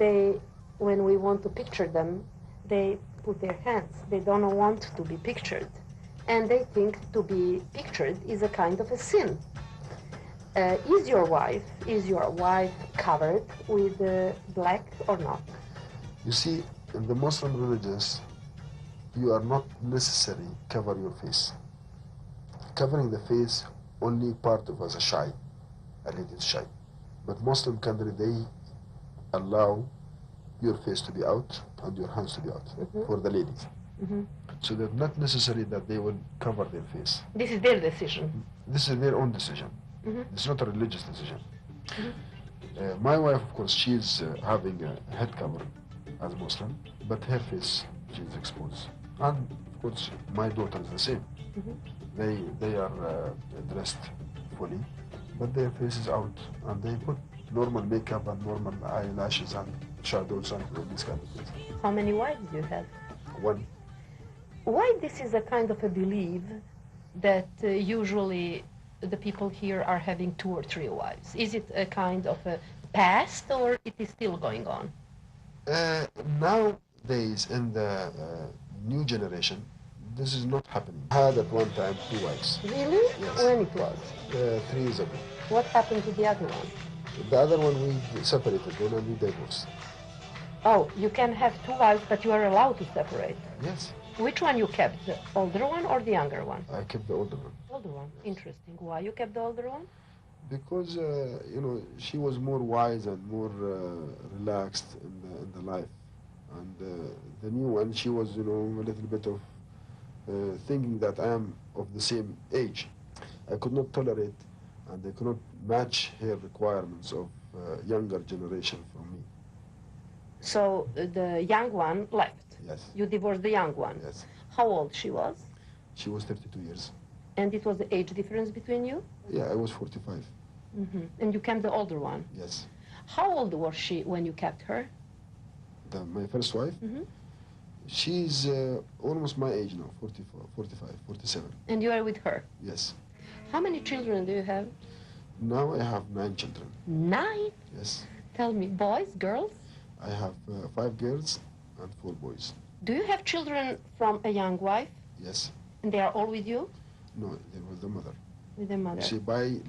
they, when we want to picture them, they put their hands. They don't want to be pictured. And they think to be pictured is a kind of a sin. Is your wife covered with black or not? You see, in the Muslim religions, you are not necessary cover your face. Covering the face only part of as a shy, a lady is shy. But Muslim country, they allow your face to be out and your hands to be out for the ladies. So they're not necessary that they will cover their face. This is their decision. This is their own decision. It's not a religious decision. My wife, of course, she's having a head cover as Muslim, but her face, she's exposed. And of course, my daughter is the same. They are dressed fully, but their face is out, and they put normal makeup and normal eyelashes and shadows and all these kind of things. How many wives do you have? One. Why this is a kind of a belief that usually the people here are having 2 or 3 wives? Is it a kind of a past, or it is still going on? Nowadays, in the new generation, this is not happening. I had at one time 2 wives. Really? Yes. When it was? 3 years ago. What happened to the other one? The other one we separated one and we divorced. Oh, you can have 2 wives, but you are allowed to separate. Yes. Which one you kept, the older one or the younger one? I kept the older one. Older one, interesting. Why you kept the older one? Because, you know, she was more wise and more relaxed in the life. And the new one, she was, you know, a little bit of thinking that I am of the same age. I could not tolerate and I could not match her requirements of younger generation from me. So the young one left? Yes. You divorced the young one? Yes. How old she was? She was 32 years. And it was the age difference between you? Yeah, I was 45. And you kept the older one? Yes. How old was she when you kept her? My first wife? She's almost my age now, 44, 45, 47. And you are with her? Yes. How many children do you have? Now I have 9 children. 9? Yes. Tell me, boys, girls? I have 5 girls and 4 boys. Do you have children from a young wife? Yes. And they are all with you? No, they were the mother. With the mother. See, by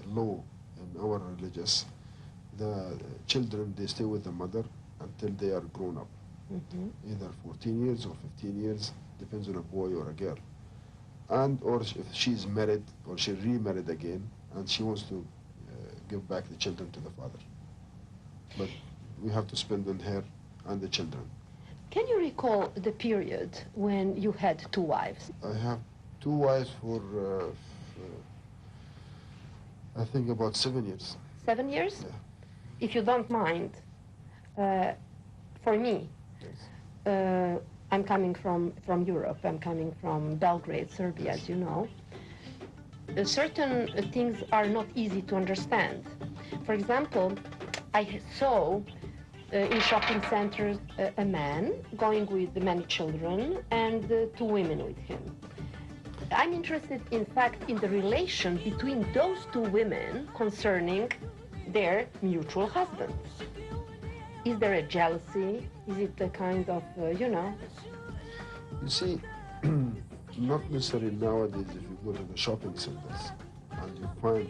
law in our religious, the children, they stay with the mother until they are grown up. Either 14 years or 15 years, depends on a boy or a girl. And or if she's married or she remarried again and she wants to give back the children to the father. But we have to spend on her and the children. Can you recall the period when you had 2 wives? I have 2 wives for, I think about 7 years. 7 years? Yeah. If you don't mind, for me, Yes. I'm coming from Europe. I'm coming from Belgrade, Serbia, as you know. Certain things are not easy to understand. For example, I saw in shopping centers a man going with many children and 2 women with him. I'm interested, in fact, in the relation between those 2 women concerning their mutual husbands. Is there a jealousy? Is it a kind of, you know? You see, not necessarily nowadays if you go to the shopping centers and you find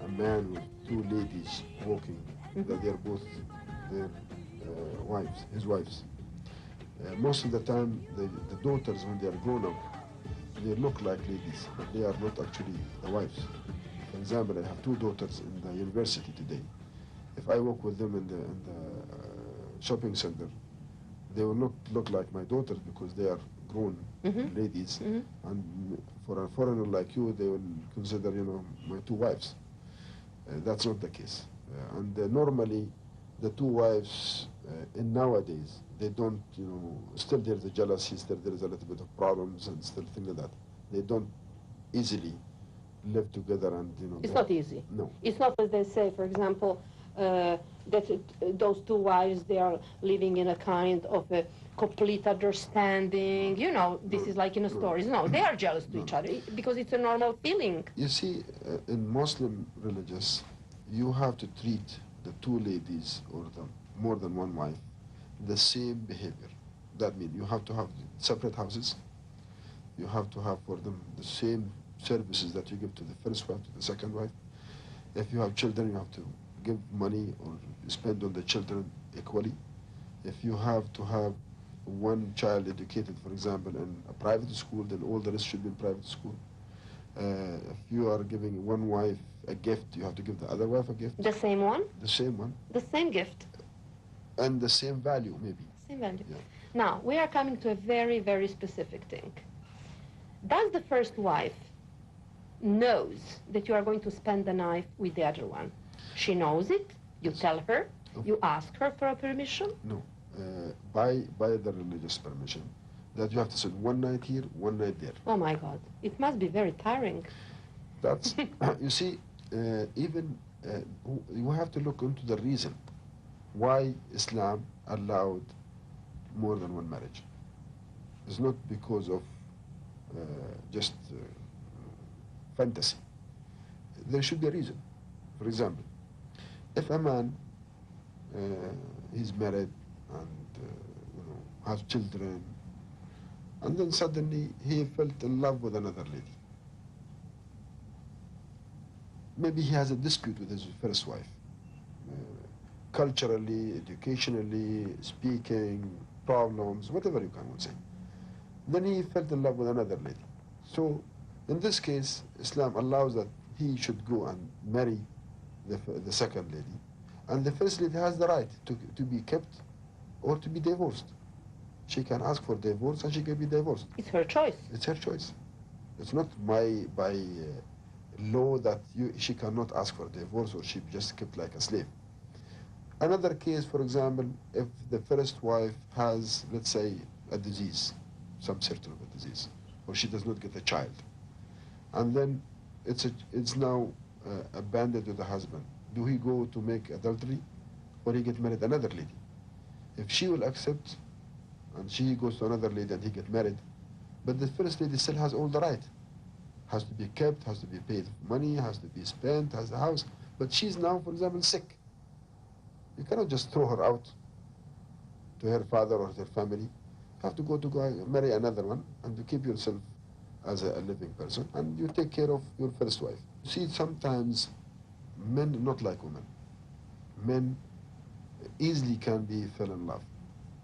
a man with 2 ladies walking, that they're both their wives, his wives. Most of the time, the daughters, when they are grown up, they look like ladies, but they are not actually the wives. For example, I have 2 daughters in the university today. If I walk with them in the shopping center, they will not look like my daughters because they are grown ladies. And for a foreigner like you, they will consider, you know, my 2 wives. That's not the case. And normally, the 2 wives in nowadays, they don't, you know, still there's a jealousy, still there's a little bit of problems and still things like that. They don't easily live together and, you know. It's not easy. No. It's not as they say, for example, that those 2 wives, they are living in a kind of a complete understanding. You know, this is like in a stories. No, they are jealous to each other because it's a normal feeling. You see, in Muslim religious, you have to treat the 2 ladies or the more than one wife, the same behavior. That means you have to have separate houses. You have to have for them the same services that you give to the first wife, to the second wife. If you have children, you have to give money or spend on the children equally. If you have to have one child educated, for example, in a private school, then all the rest should be in private school. If you are giving one wife a gift, you have to give the other wife a gift. The same one? The same one. The same gift? And the same value, maybe. Same value. Yeah. Now, we are coming to a very, very specific thing. Does the first wife knows that you are going to spend the night with the other one? She knows it, you tell her, you ask her for a permission? No. By the religious permission, that you have to spend one night here, one night there. Oh my God, it must be very tiring. That's, you see, you have to look into the reason why Islam allowed more than one marriage. It's not because of just fantasy. There should be a reason. For example, if a man is married and has children, and then suddenly he felt in love with another lady. Maybe he has a dispute with his first wife. Culturally, educationally, speaking, problems, whatever you can say. Then he felt in love with another lady. So in this case, Islam allows that he should go and marry the second lady. And the first lady has the right to be kept or to be divorced. She can ask for divorce and she can be divorced. It's her choice. It's her choice. It's not by law that she cannot ask for divorce or she just kept like a slave. Another case, for example, if the first wife has, let's say, a disease, some certain of a disease, or she does not get a child, and then it's now abandoned to the husband. Do he go to make adultery, or he get married another lady? If she will accept, and she goes to another lady and he get married, but the first lady still has all the right. Has to be kept, has to be paid money, has to be spent, has a house. But she's now, for example, sick. You cannot just throw her out to her father or her family. You have to go marry another one and to keep yourself as a living person, and you take care of your first wife. You see, sometimes men not like women. Men easily can be fell in love.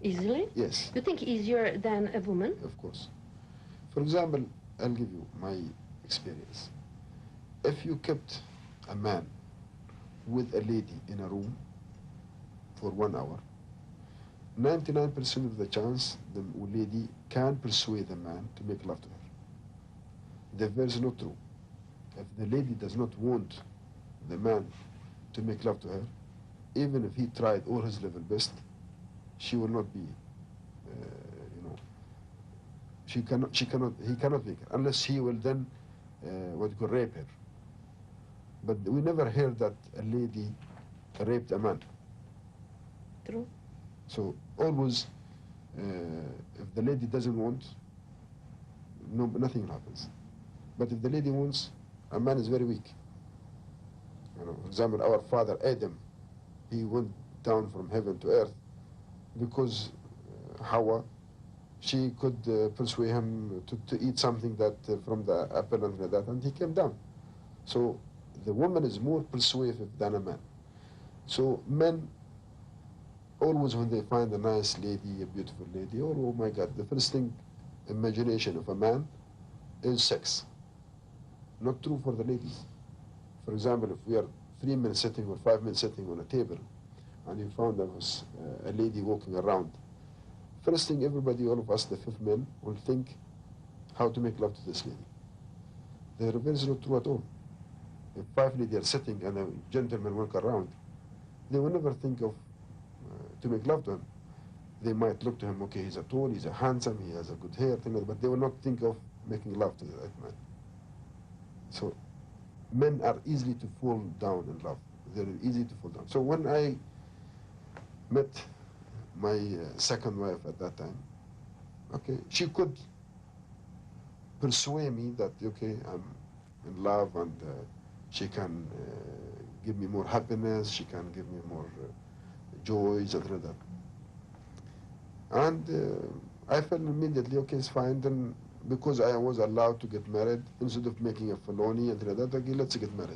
Easily? Yes. You think easier than a woman? Of course. For example, I'll give you my experience. If you kept a man with a lady in a room for 1 hour, 99% of the chance the lady can persuade the man to make love to her. The verse is not true. If the lady does not want the man to make love to her, even if he tried all his level best, she will not be, he cannot make her, unless he will then, rape her. But we never heard that a lady raped a man. True. So always, if the lady doesn't want, nothing happens. But if the lady wants, a man is very weak. For example, our father Adam, he went down from heaven to earth because Hawa, she could persuade him to eat something that from the apple and that, and he came down. So the woman is more persuasive than a man. So men, always when they find a nice lady, a beautiful lady, oh my God, the first thing, imagination of a man is sex. Not true for the ladies. For example, if we are 3 men sitting or 5 men sitting on a table, and you found there was a lady walking around, first thing everybody, all of us, the 5th men, will think how to make love to this lady. The reverse is not true at all. If 5 ladies are sitting and a gentleman walk around, they will never think of to make love to him. They might look to him, okay, he's a tall, he's a handsome, he has a good hair, but they will not think of making love to that man. So men are easily to fall down in love. They're easy to fall down. So when I met my second wife at that time, okay, she could persuade me that, okay, I'm in love and she can give me more happiness, she can give me more joys and that. And I felt immediately, okay, it's fine. Then because I was allowed to get married, instead of making a felony and that, okay, let's get married.